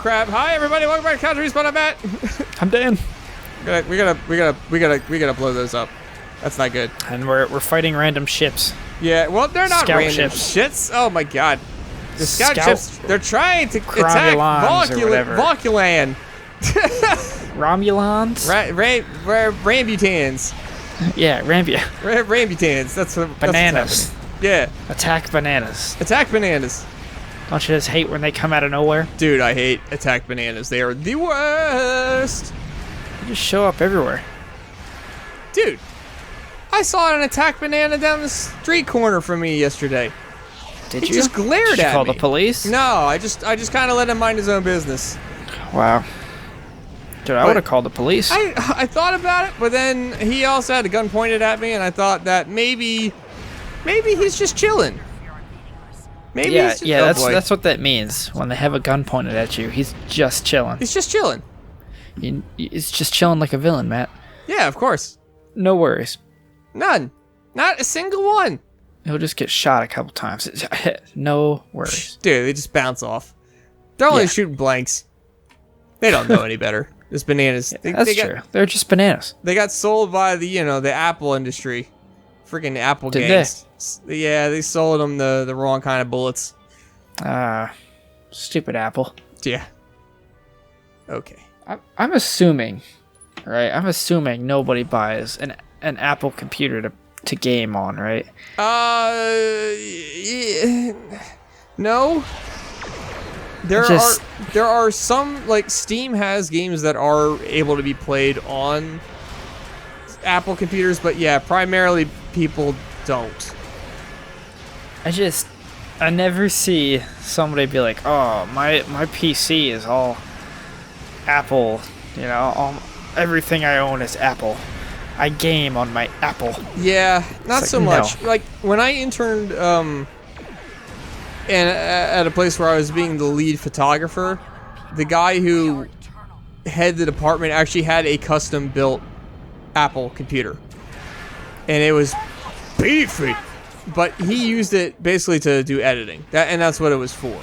crap. Hi, everybody. Welcome back to Couch Respawn. I'm Matt. I'm Dan. We gotta blow those up. That's not good. And we're fighting random ships. Yeah, well, they're not Scout random ships. shits. Oh, my God. The scout ships, they're trying to attack Volculan. Romulans? Rambutans. Yeah, Rambutans. That's what. Bananas. Yeah. Attack bananas. Attack bananas. Don't you just hate when they come out of nowhere? Dude, I hate attack bananas. They are the worst. They just show up everywhere. Dude, I saw an attack banana down the street corner from me yesterday. Did He you? just glared Did you at call me. the police? No, I just kind of let him mind his own business. Wow. Dude, I would have called the police. I thought about it, but then he also had a gun pointed at me, and I thought that maybe he's just chilling. Maybe he's just, that's what that means. When they have a gun pointed at you, he's just chilling. He's just chilling. He's just chilling like a villain, Matt. Yeah, of course. No worries. None. Not a single one. He'll just get shot a couple times. No worries. Dude, they just bounce off. They're only shooting blanks. They don't know any better. This bananas. That's true. They're just bananas. They got sold by the Apple industry. Freaking Apple Did gangs. Yeah, they sold them the wrong kind of bullets. Stupid Apple. Yeah. Okay. I'm assuming, right? I'm assuming nobody buys an Apple computer to game on, right? Yeah, no. There are some, like, Steam has games that are able to be played on Apple computers, but yeah, primarily people don't. I never see somebody be like, oh, my PC is all Apple, everything I own is Apple. I game on my Apple. Yeah, not it's so like, much. no. Like, when I interned at a place where I was being the lead photographer, the guy who headed the department actually had a custom-built Apple computer. And it was beefy. But he used it basically to do editing. And that's what it was for.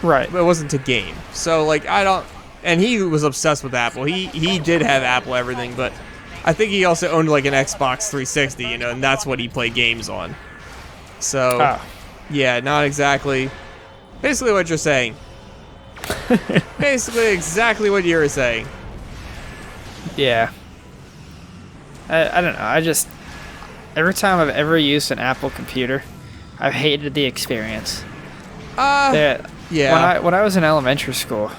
Right. But it wasn't to game. So, like, and he was obsessed with Apple. He did have Apple everything, but I think he also owned, like, an Xbox 360, and that's what he played games on. So, yeah, not exactly. Basically what you're saying. Basically exactly what you were saying. Yeah. I don't know. Every time I've ever used an Apple computer, I've hated the experience. Yeah. When I was in elementary school.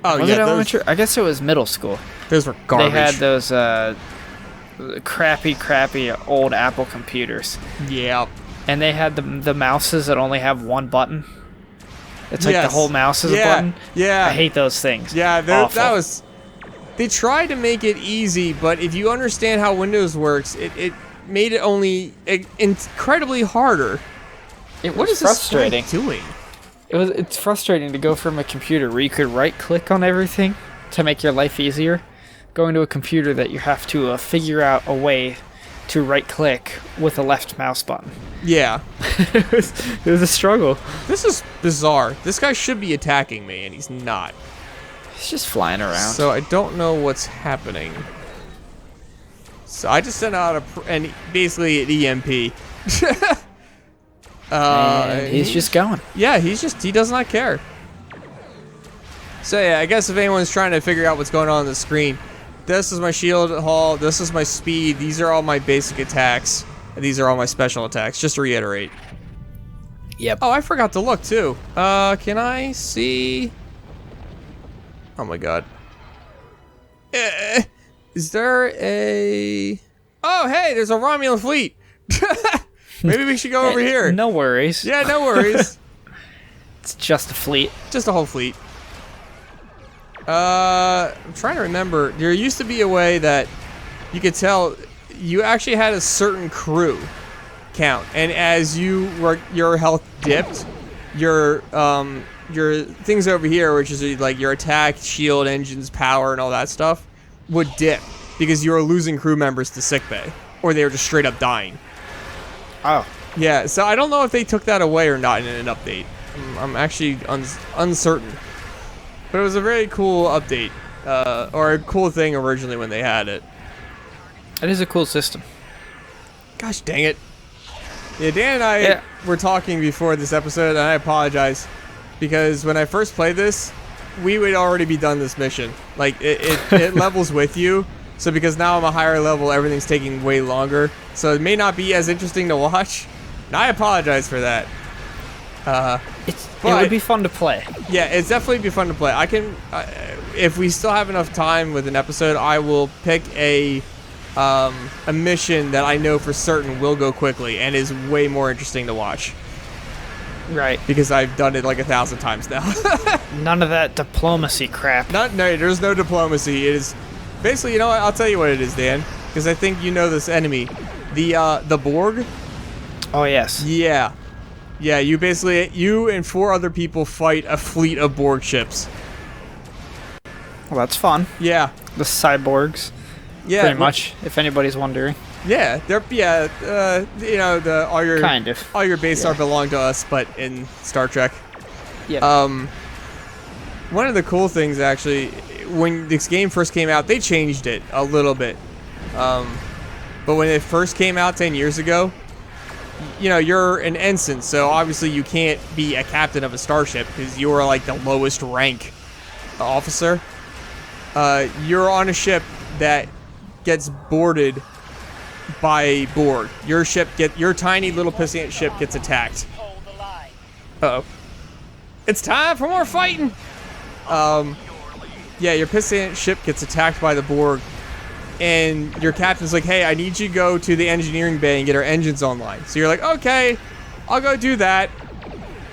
Oh, was yeah. it elementary? I guess it was middle school. Those were garbage. They had those crappy old Apple computers. Yeah. And they had the mouses that only have one button. It's like the whole mouse is a button. Yeah. I hate those things. Yeah, they tried to make it easy, but if you understand how Windows works, it made it only incredibly harder. What is frustrating. This doing? It's frustrating to go from a computer where you could right-click on everything to make your life easier, going to a computer that you have to figure out a way to right-click with a left mouse button. Yeah. It was a struggle. This is bizarre. This guy should be attacking me, and he's not. He's just flying around. So I don't know what's happening. So I just sent out basically an EMP. And he's just going. Yeah, he does not care. So yeah, I guess if anyone's trying to figure out what's going on the screen, this is my shield haul, this is my speed, these are all my basic attacks, and these are all my special attacks, just to reiterate. Yep. Oh, I forgot to look too. Can I see? Oh my god. Is there a... Oh, hey, there's a Romulan fleet. Maybe we should go over here. No worries. Yeah, no worries. It's just a fleet. Just a whole fleet. I'm trying to remember. There used to be a way that you could tell you actually had a certain crew count, and as your health dipped, your things over here, which is like your attack, shield, engines, power, and all that stuff, would dip because you were losing crew members to sickbay, or they were just straight up dying. Oh. Yeah, so I don't know if they took that away or not in an update. I'm actually uncertain. But it was a very cool update, or a cool thing originally when they had it. It is a cool system. Gosh dang it. Yeah, Dan and I were talking before this episode, and I apologize, because when I first played this, we would already be done this mission. Like, it levels with you, so because now I'm a higher level, everything's taking way longer, so it may not be as interesting to watch, and I apologize for that. It would be fun to play. Yeah, it's definitely be fun to play. I can, if we still have enough time with an episode, I will pick a mission that I know for certain will go quickly and is way more interesting to watch. Right. Because I've done it like 1,000 times now. None of that diplomacy crap. No, there's no diplomacy. It is basically, you know what? I'll tell you what it is, Dan, because I think you know this enemy, the Borg. Oh yes. Yeah, you and 4 other people fight a fleet of Borg ships. Well, that's fun. Yeah. The cyborgs. Yeah. Pretty much, if anybody's wondering. Yeah, they're you know, all your base art belong to us, but in Star Trek. Yeah. One of the cool things actually, when this game first came out, they changed it a little bit. But when it first came out 10 years ago, you know, you're an ensign, so obviously you can't be a captain of a starship because you're like the lowest rank officer. You're on a ship that gets boarded by Borg. Your tiny little pissant ship gets attacked. Uh-oh. It's time for more fighting! Yeah, your pissant ship gets attacked by the Borg, and your captain's like, hey, I need you to go to the engineering bay and get our engines online. So you're like, okay, I'll go do that.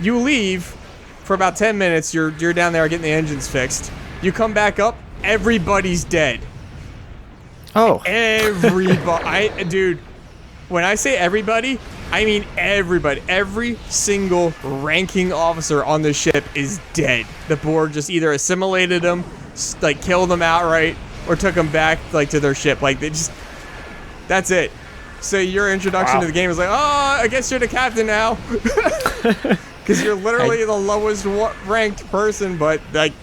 You leave for about 10 minutes, you're down there getting the engines fixed. You come back up, everybody's dead. Oh. Everybody. Dude, when I say everybody, I mean everybody. Every single ranking officer on the ship is dead. The Borg just either assimilated them, like killed them outright, or took them back like to their ship. Like, that's it. So your introduction to the game is like, oh, I guess you're the captain now. Because you're literally the lowest ranked person, but like,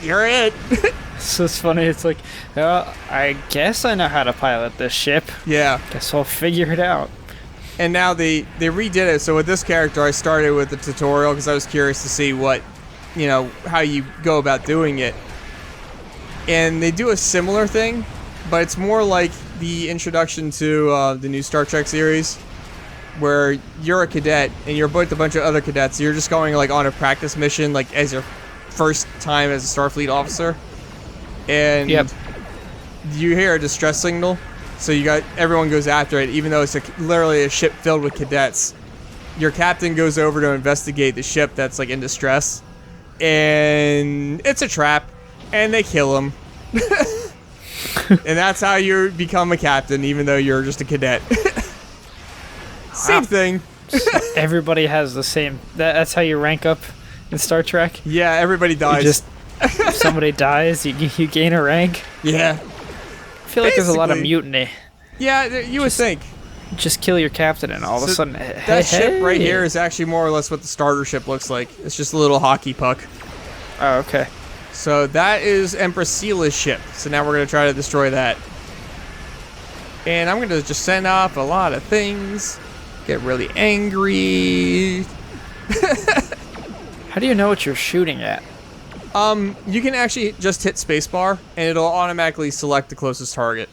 you're it. So it's funny, it's like, I guess I know how to pilot this ship. Yeah. Guess I'll figure it out. And now they redid it. So with this character, I started with the tutorial because I was curious to see what, you know, how you go about doing it. And they do a similar thing, but it's more like the introduction to the new Star Trek series, where you're a cadet and you're with a bunch of other cadets. You're just going like on a practice mission, like as your first time as a Starfleet officer. And you hear a distress signal, so everyone goes after it, even though it's literally a ship filled with cadets. Your captain goes over to investigate the ship that's like in distress, and it's a trap, and they kill him. And that's how you become a captain, even though you're just a cadet. Same thing. So everybody has the same. That's how you rank up in Star Trek. Yeah, everybody dies. If somebody dies, you gain a rank. Yeah. I feel like there's a lot of mutiny. Yeah, you would think. Just kill your captain and all of a sudden, that ship right here is actually more or less what the starter ship looks like. It's just a little hockey puck. Oh, okay. So that is Empress Seela's ship. So now we're going to try to destroy that. And I'm going to just send off a lot of things. Get really angry. How do you know what you're shooting at? You can actually just hit spacebar, and it'll automatically select the closest target.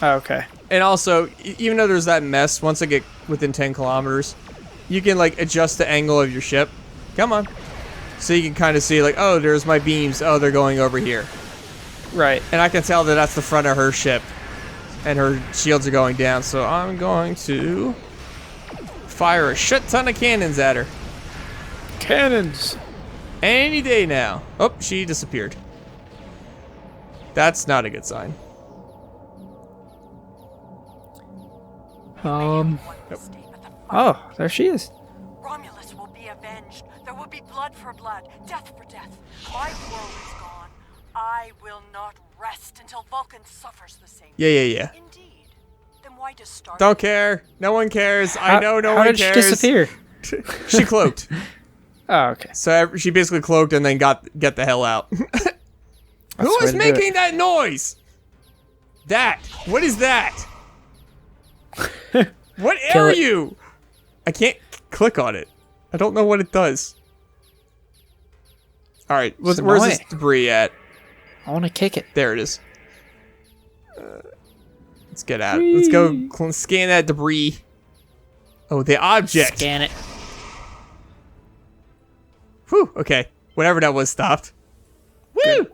Oh, okay. And also, even though there's that mess, once I get within 10 kilometers, you can, like, adjust the angle of your ship. Come on. So you can kind of see, like, oh, there's my beams. Oh, they're going over here. Right. And I can tell that that's the front of her ship. And her shields are going down. So I'm going to fire a shit ton of cannons at her. Cannons! Any day now. Oh, she disappeared. That's not a good sign. Oh, there she is. Romulus will be avenged. There will be blood for blood, death for death. My world is gone. I will not rest until Vulcan suffers the same. Yeah. Indeed. Then why does Star Don't care. No one cares. I know no one cares. How did she disappear? She cloaked. Oh, okay. So she basically cloaked and then get the hell out. Who is making that noise? What is that? What are you? I can't click on it. I don't know what it does. All right, where's this debris at? I want to kick it. There it is. Let's get out. Let's go scan that debris. Oh, the object. Scan it. Whew. Okay. Whatever that was stopped. Woo! Good.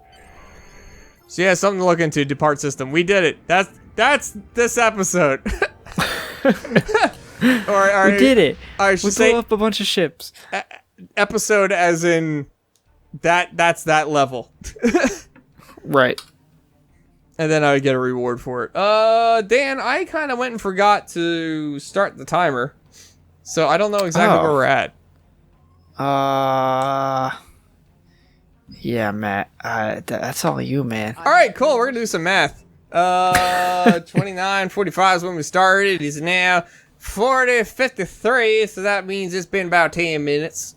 So yeah, something to look into. Depart system. We did it. That's this episode. or we did it. I should say blew up a bunch of ships. Episode as in that's that level. Right. And then I would get a reward for it. Dan, I kind of went and forgot to start the timer. So I don't know exactly where we're at. Yeah, Matt. That's all you, man. All right, cool. We're going to do some math. 29:45 is when we started. It is now 40:53, so that means it's been about 10 minutes.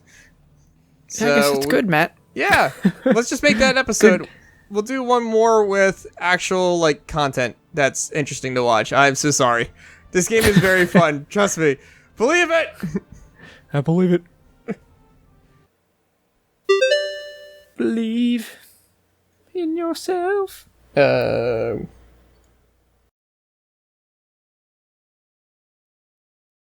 So, I guess it's good, Matt. Yeah. Let's just make that an episode. We'll do one more with actual, like, content that's interesting to watch. I'm so sorry. This game is very fun. Trust me. Believe it! I believe it. Believe in yourself.